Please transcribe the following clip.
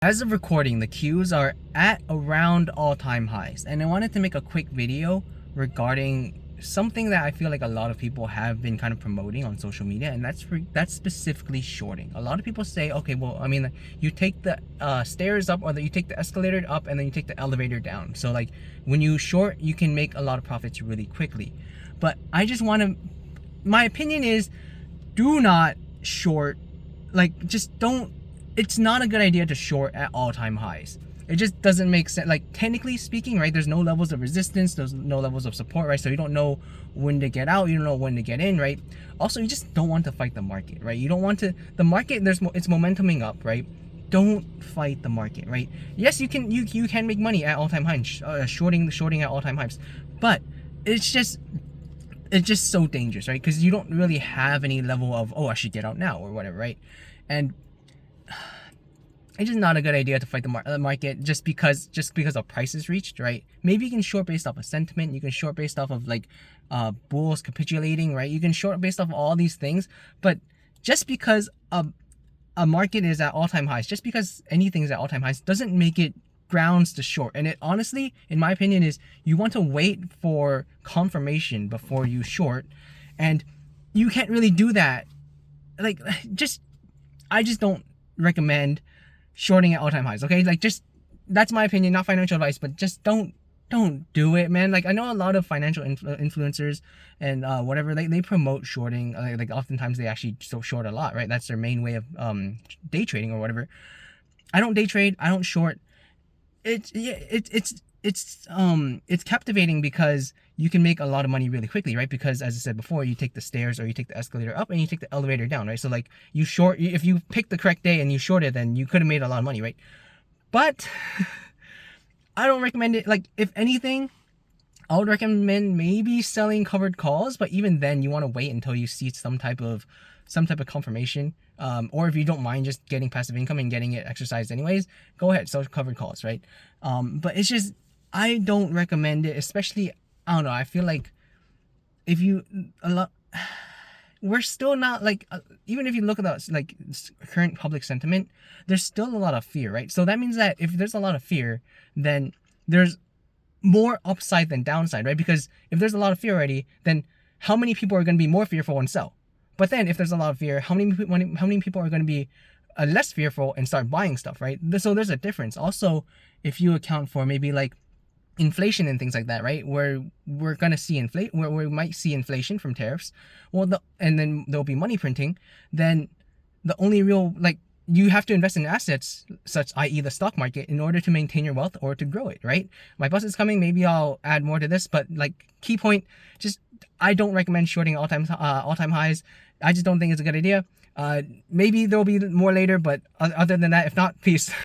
As of recording, the queues are at around all-time highs, and I wanted to make a quick video regarding something that I feel like a lot of people have been kind of promoting on social media, and that's specifically shorting. A lot of people say, okay, well, I mean, you take the stairs up, or you take the escalator up, and then you take the elevator down. So like when you short, you can make a lot of profits really quickly. But I just want to, my opinion is, do not short. Like, just don't. It's not a good idea to short at all-time highs. It just doesn't make sense. Like, technically speaking, right, there's no levels of resistance, there's no levels of support, right? So you don't know when to get out, you don't know when to get in, right? Also, you just don't want to fight the market, right? You don't want to, the market, it's momentuming up, right? Don't fight the market, right? Yes, you can make money at all-time highs, shorting at all-time highs, but it's just so dangerous, right? Because you don't really have any level of, oh, I should get out now or whatever, right? And it's just not a good idea to fight the market just because a price is reached, right? Maybe you can short based off of sentiment. You can short based off of like bulls capitulating, right? You can short based off of all these things, but just because a market is at all-time highs, just because anything is at all-time highs, doesn't make it grounds to short. And it honestly, in my opinion, is you want to wait for confirmation before you short, and you can't really do that. Like, I just don't recommend shorting at all-time highs, okay? Like, just, that's my opinion, not financial advice, but just don't do it, man. Like, I know a lot of financial influencers and whatever, they promote shorting. Like oftentimes they actually short a lot, right? That's their main way of day trading or whatever. I don't day trade, I don't short. It's captivating because you can make a lot of money really quickly, right? Because as I said before, you take the stairs or you take the escalator up and you take the elevator down, right? So like, you short, if you pick the correct day and you short it, then you could have made a lot of money, right? But I don't recommend it. Like, if anything, I would recommend maybe selling covered calls, but even then you want to wait until you see some type of confirmation, or if you don't mind just getting passive income and getting it exercised anyways, go ahead, sell covered calls, right? But it's just, I don't recommend it, especially, I don't know, I feel like if you we're still not like, even if you look at the like current public sentiment, there's still a lot of fear, right? So that means that if there's a lot of fear, then there's more upside than downside, right? Because if there's a lot of fear already, then how many people are going to be more fearful and sell? But then if there's a lot of fear, how many people are going to be less fearful and start buying stuff, right? So there's a difference. Also, if you account for maybe like inflation and things like that, right? Where we're going to see where we might see inflation from tariffs, and then there'll be money printing, then the only real, like, you have to invest in assets such, i.e. the stock market, in order to maintain your wealth or to grow it, right? My bus is coming. Maybe I'll add more to this, but like, key point, just, I don't recommend shorting all-time highs. I just don't think it's a good idea. Maybe there'll be more later, but other than that, if not, peace.